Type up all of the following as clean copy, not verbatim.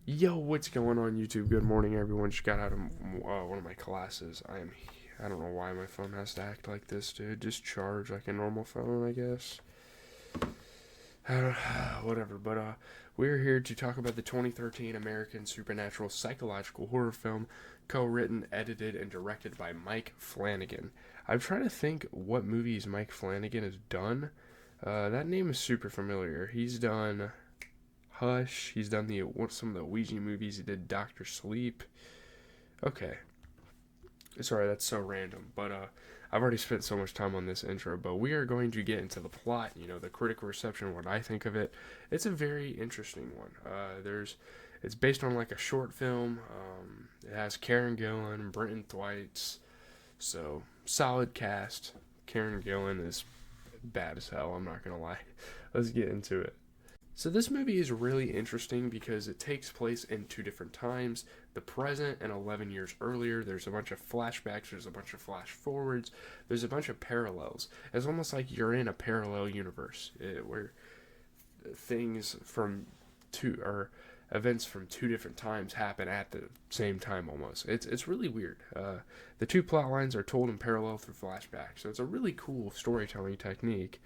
Yo, what's going on YouTube? Good morning, everyone. Just got out of one of my classes. I don't know why my phone has to act like this, dude. Just charge like a normal phone, I guess. I don't, whatever. But we're here to talk about the 2013 American supernatural psychological horror film, co-written, edited, and directed by Mike Flanagan. I'm trying to think what movies Mike Flanagan has done. That name is super familiar. He's done Hush. He's done some of the Ouija movies. He did Doctor Sleep. Okay, sorry, that's so random. But I've already spent so much time on this intro. But we are going to get into the plot. You know, the critical reception, what I think of it. It's a very interesting one. It's based on like a short film. It has Karen Gillan, Brenton Thwaites. So solid cast. Karen Gillan is bad as hell. I'm not gonna lie. Let's get into it. So this movie is really interesting because it takes place in two different times, the present and 11 years earlier. There's a bunch of flashbacks, there's a bunch of flash forwards, there's a bunch of parallels. It's almost like you're in a parallel universe where things from two or events from two different times happen at the same time almost. It's really weird. The two plot lines are told in parallel through flashbacks, so it's a really cool storytelling technique.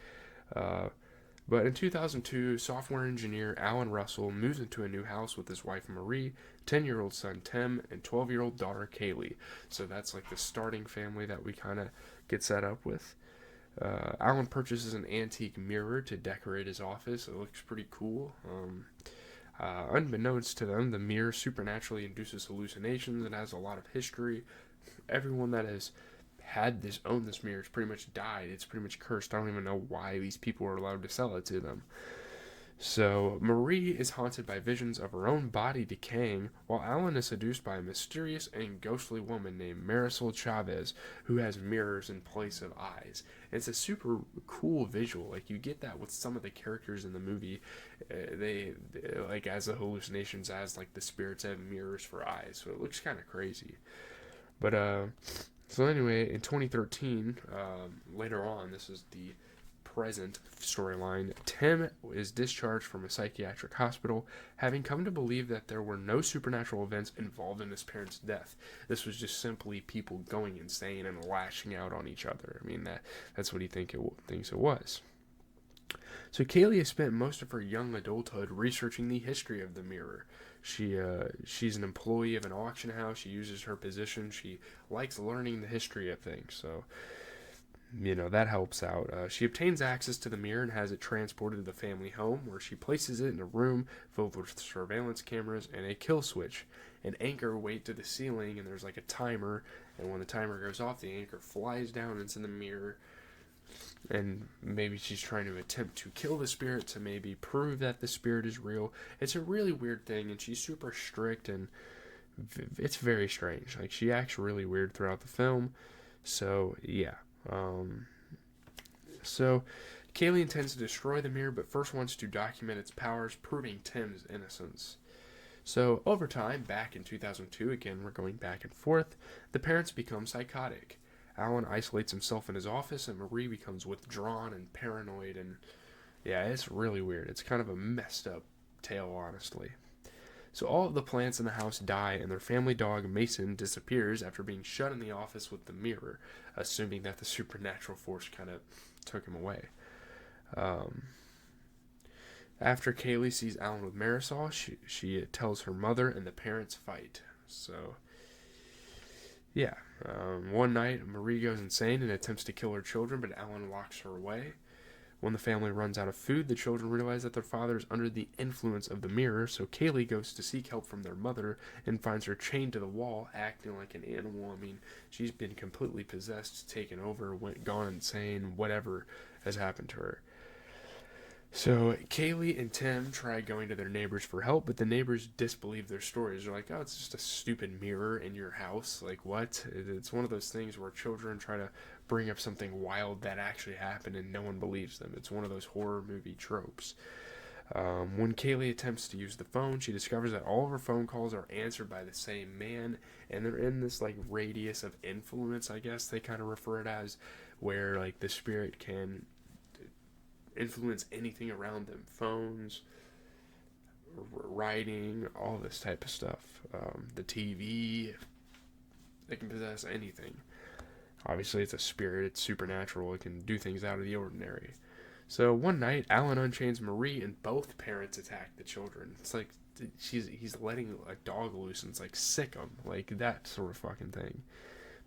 Uh, but in 2002, software engineer Alan Russell moves into a new house with his wife Marie, 10-year-old son Tim, and 12-year-old daughter Kaylee. So that's like the starting family that we kind of get set up with. Alan purchases an antique mirror to decorate his office. It looks pretty cool. Unbeknownst to them, the mirror supernaturally induces hallucinations and has a lot of history. Everyone that has owned this mirror has pretty much died. It's pretty much cursed. I don't even know why these people were allowed to sell it to them. So Marie is haunted by visions of her own body decaying, while Alan is seduced by a mysterious and ghostly woman named Marisol Chavez, who has mirrors in place of eyes. It's a super cool visual. Like you get that with some of the characters in the movie. They like as the hallucinations, as like the spirits have mirrors for eyes. So it looks kind of crazy. But so anyway, in 2013, later on, this is the present storyline. Tim is discharged from a psychiatric hospital, having come to believe that there were no supernatural events involved in his parents' death. This was just simply people going insane and lashing out on each other. I mean that's what he thinks it was. So Kaylee has spent most of her young adulthood researching the history of the mirror. She's an employee of an auction house. She uses her position. She likes learning the history of things. So that helps out. She obtains access to the mirror and has it transported to the family home, where she places it in a room filled with surveillance cameras and a kill switch. An anchor weight to the ceiling, and there's like a timer. And when the timer goes off, the anchor flies down into the mirror, and maybe she's trying to attempt to kill the spirit to maybe prove that the spirit is real. It's a really weird thing, and she's super strict, and it's very strange. Like she acts really weird throughout the film. So yeah. Um, so Kaylee intends to destroy the mirror, but first wants to document its powers, proving Tim's innocence. So over time, back in 2002, again we're going back and forth, the parents become psychotic. Alan isolates himself in his office, and Marie becomes withdrawn and paranoid, and yeah, it's really weird. It's kind of a messed up tale, honestly. So all of the plants in the house die, and their family dog Mason disappears after being shut in the office with the mirror, assuming that the supernatural force kind of took him away. Um, After Kaylee sees Alan with Marisol, she tells her mother, and the parents fight. So yeah. One night, Marie goes insane and attempts to kill her children, but Alan locks her away. When the family runs out of food, the children realize that their father is under the influence of the mirror, so Kaylee goes to seek help from their mother and finds her chained to the wall, acting like an animal. I mean, she's been completely possessed, taken over, gone insane, whatever has happened to her. So Kaylee and Tim try going to their neighbors for help, but the neighbors disbelieve their stories. They're like, "Oh, it's just a stupid mirror in your house. Like what?" It's one of those things where children try to bring up something wild that actually happened, and no one believes them. It's one of those horror movie tropes. When Kaylee attempts to use the phone, she discovers that all of her phone calls are answered by the same man, and they're in this like radius of influence, I guess they kind of refer it as, where like the spirit can influence anything around them, phones, writing, all this type of stuff. The TV, they can possess anything. Obviously, it's a spirit, it's supernatural, it can do things out of the ordinary. So one night, Alan unchains Marie, and both parents attack the children. It's like he's letting a dog loose, and it's like sick 'em, like that sort of fucking thing.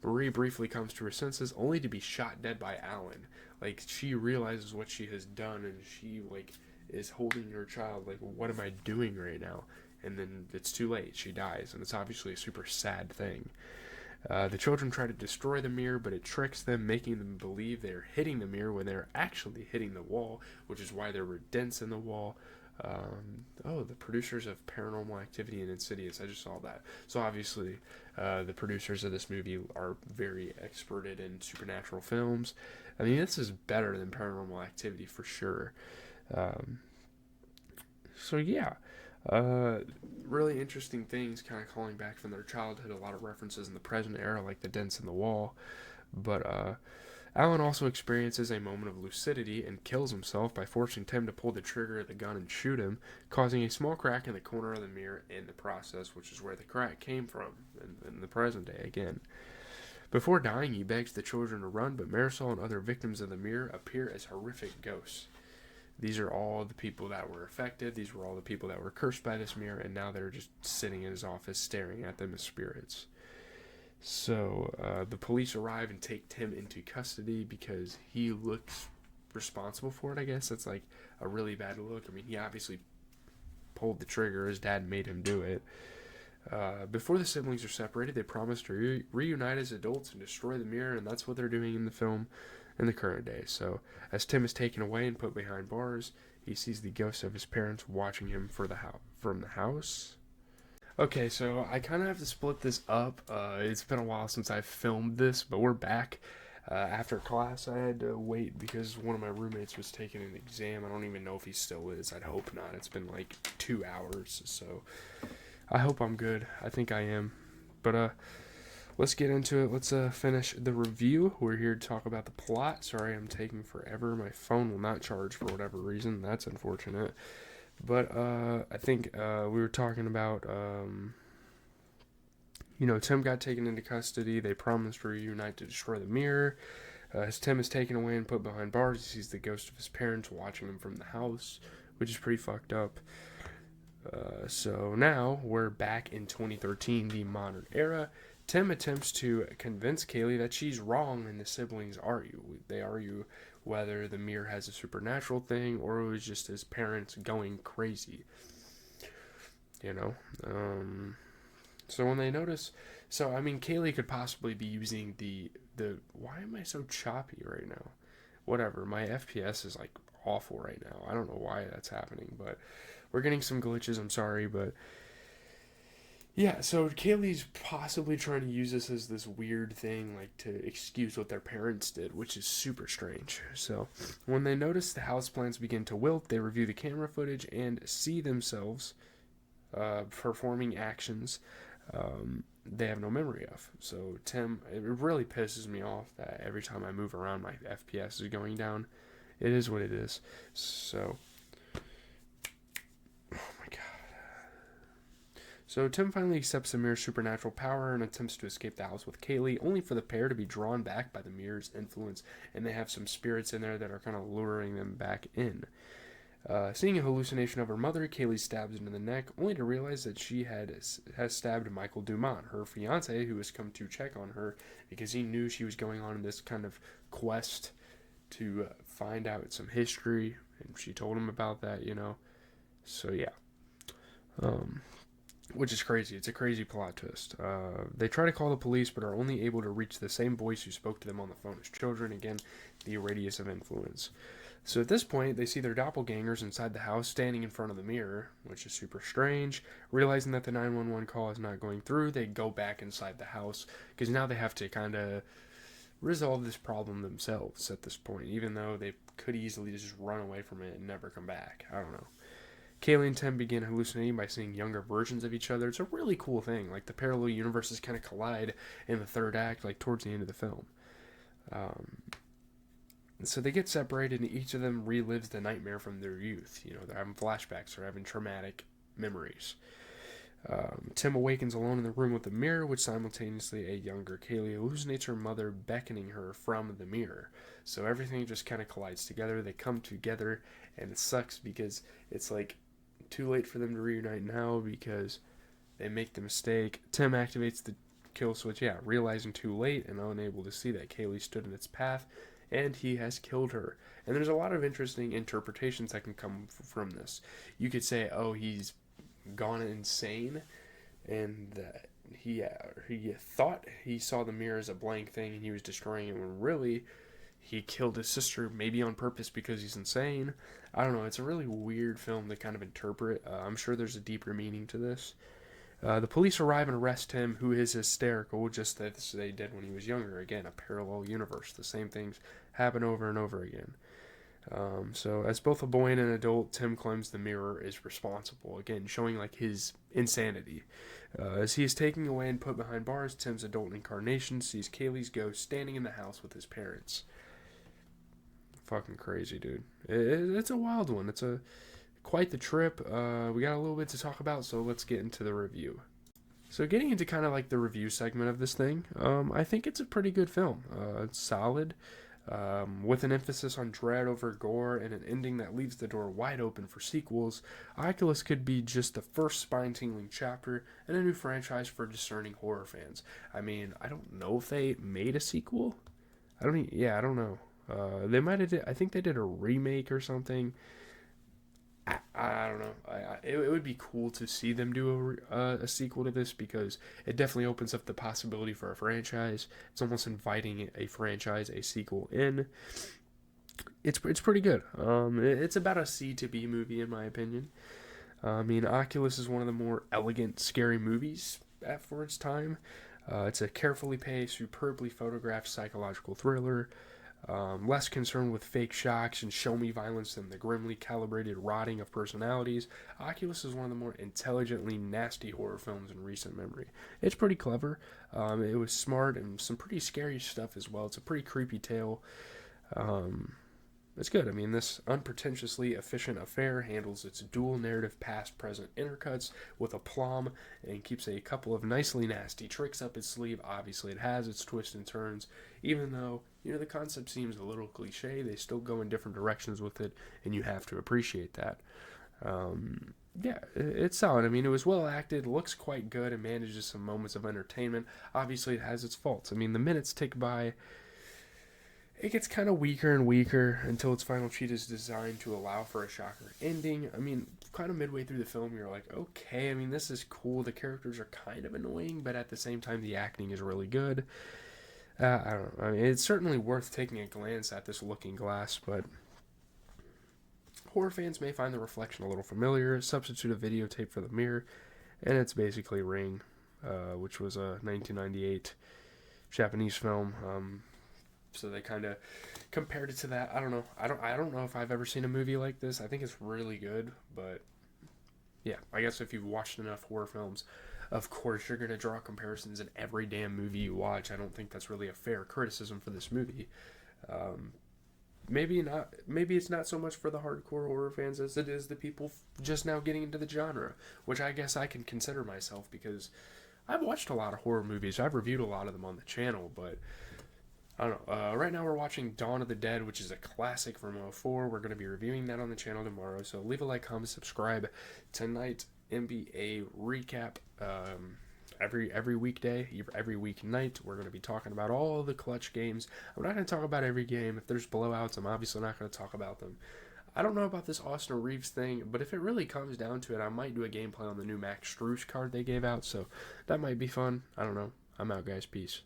Marie briefly comes to her senses, only to be shot dead by Alan. Like, she realizes what she has done, and she like is holding her child. Like, what am I doing right now? And then it's too late. She dies, and it's obviously a super sad thing. The children try to destroy the mirror, but it tricks them, making them believe they're hitting the mirror when they're actually hitting the wall, which is why there were dents in the wall. The producers of Paranormal Activity and Insidious, I just saw that. So obviously, the producers of this movie are very experted in supernatural films. I mean, this is better than Paranormal Activity for sure. So yeah. Really interesting things kind of calling back from their childhood, a lot of references in the present era like the dents in the wall, but Alan also experiences a moment of lucidity and kills himself by forcing Tim to pull the trigger of the gun and shoot him, causing a small crack in the corner of the mirror in the process, which is where the crack came from in the present day again. Before dying, he begs the children to run, but Marisol and other victims of the mirror appear as horrific ghosts. These are all the people that were affected. These were all the people that were cursed by this mirror, and now they're just sitting in his office staring at them as spirits. So the police arrive and take Tim into custody because he looks responsible for it, I guess. That's like a really bad look. I mean, he obviously pulled the trigger. His dad made him do it. Before the siblings are separated, they promise to reunite as adults and destroy the mirror, and that's what they're doing in the film in the current day. So, as Tim is taken away and put behind bars, he sees the ghosts of his parents watching him from the house. Okay, so I kind of have to split this up. It's been a while since I've filmed this, but we're back. After class, I had to wait because one of my roommates was taking an exam. I don't even know if he still is. I'd hope not. It's been like 2 hours, so I hope I'm good. I think I am. But let's get into it. Let's finish the review. We're here to talk about the plot. Sorry, I'm taking forever. My phone will not charge for whatever reason. That's unfortunate. But I think we were talking about, Tim got taken into custody. They promised to reunite to destroy the mirror. As Tim is taken away and put behind bars, he sees the ghost of his parents watching him from the house, which is pretty fucked up. So now we're back in 2013, the modern era. Tim attempts to convince Kaylee that she's wrong, and the siblings argue. They argue whether the mirror has a supernatural thing or it was just his parents going crazy. So when they notice, Kaylee could possibly be using the. Why am I so choppy right now? Whatever, my FPS is like awful right now. I don't know why that's happening, but we're getting some glitches. I'm sorry, but yeah, so Kaylee's possibly trying to use this as this weird thing, like to excuse what their parents did, which is super strange. So when they notice the houseplants begin to wilt, they review the camera footage and see themselves performing actions they have no memory of. So Tim, it really pisses me off that every time I move around, my FPS is going down. It is what it is. So, So Tim finally accepts the mirror's supernatural power and attempts to escape the house with Kaylee, only for the pair to be drawn back by the mirror's influence, and they have some spirits in there that are kind of luring them back in. Seeing a hallucination of her mother, Kaylee stabs into the neck, only to realize that she has stabbed Michael Dumont, her fiancé, who has come to check on her because he knew she was going on this kind of quest to find out some history, and she told him about that, So yeah. Which is crazy. It's a crazy plot twist. They try to call the police, but are only able to reach the same voice who spoke to them on the phone as children. Again, the radius of influence. So at this point, they see their doppelgangers inside the house standing in front of the mirror, which is super strange. Realizing that the 911 call is not going through, they go back inside the house, because now they have to kind of resolve this problem themselves at this point, even though they could easily just run away from it and never come back. I don't know. Kaylee and Tim begin hallucinating by seeing younger versions of each other. It's a really cool thing. Like, the parallel universes kind of collide in the third act, like, towards the end of the film. So they get separated, and each of them relives the nightmare from their youth. They're having flashbacks, they're having traumatic memories. Tim awakens alone in the room with the mirror, which simultaneously a younger Kaylee hallucinates her mother beckoning her from the mirror. So everything just kind of collides together. They come together, and it sucks because it's like too late for them to reunite now because they make the mistake. Tim activates the kill switch, realizing too late and unable to see that Kaylee stood in its path, and he has killed her. And there's a lot of interesting interpretations that can come from this. You could say, oh, he's gone insane, and that he thought he saw the mirror as a blank thing and he was destroying it, when really he killed his sister, maybe on purpose because he's insane. I don't know. It's a really weird film to kind of interpret. I'm sure there's a deeper meaning to this. The police arrive and arrest him, who is hysterical, just as they did when he was younger. Again, a parallel universe. The same things happen over and over again. So, as both a boy and an adult, Tim claims the mirror is responsible. Again, showing like his insanity. As he is taken away and put behind bars, Tim's adult incarnation sees Kaylee's ghost standing in the house with his parents. Fucking crazy, dude. It's a wild one. It's quite the trip. We got a little bit to talk about, so let's get into the review. So getting into kind of like the review segment of this thing, I think it's a pretty good film. It's solid. With an emphasis on dread over gore and an ending that leaves the door wide open for sequels, Oculus could be just the first spine-tingling chapter in a new franchise for discerning horror fans. I mean, I don't know if they made a sequel. I don't know. They might have I think they did a remake or something. I don't know. It would be cool to see them do a sequel to this, because it definitely opens up the possibility for a franchise. It's almost inviting a franchise, a sequel in. It's pretty good. It's about a C to B movie in my opinion. I mean, Oculus is one of the more elegant, scary movies for its time. It's a carefully paced, superbly photographed psychological thriller. Less concerned with fake shocks and show-me violence than the grimly calibrated rotting of personalities, Oculus is one of the more intelligently nasty horror films in recent memory. It's pretty clever. It was smart and some pretty scary stuff as well. It's a pretty creepy tale. It's good. I mean, this unpretentiously efficient affair handles its dual narrative past-present intercuts with aplomb and keeps a couple of nicely nasty tricks up its sleeve. Obviously, it has its twists and turns. Even though, the concept seems a little cliche, they still go in different directions with it, and you have to appreciate that. It's solid. I mean, it was well acted, looks quite good, and manages some moments of entertainment. Obviously, it has its faults. I mean, the minutes tick by. It gets kind of weaker and weaker until its final cheat is designed to allow for a shocker ending. I mean, kind of midway through the film, you're like, okay, I mean, this is cool. The characters are kind of annoying, but at the same time, the acting is really good. I don't know. I mean, it's certainly worth taking a glance at this looking glass, but horror fans may find the reflection a little familiar. Substitute a videotape for the mirror, and it's basically Ring, which was a 1998 Japanese film. So they kind of compared it to that. I don't know. I don't know if I've ever seen a movie like this. I think it's really good, but yeah, I guess if you've watched enough horror films, of course you're going to draw comparisons in every damn movie you watch. I don't think that's really a fair criticism for this movie. Maybe not. Maybe it's not so much for the hardcore horror fans as it is the people just now getting into the genre, which I guess I can consider myself, because I've watched a lot of horror movies. I've reviewed a lot of them on the channel, but I don't know. Right now we're watching Dawn of the Dead, which is a classic from '04. We're going to be reviewing that on the channel tomorrow. So leave a like, comment, subscribe. Tonight, NBA recap. Every weekday, every weeknight, we're going to be talking about all the clutch games. I'm not going to talk about every game. If there's blowouts, I'm obviously not going to talk about them. I don't know about this Austin Reeves thing, but if it really comes down to it, I might do a gameplay on the new Max Strus card they gave out. So that might be fun. I don't know. I'm out, guys. Peace.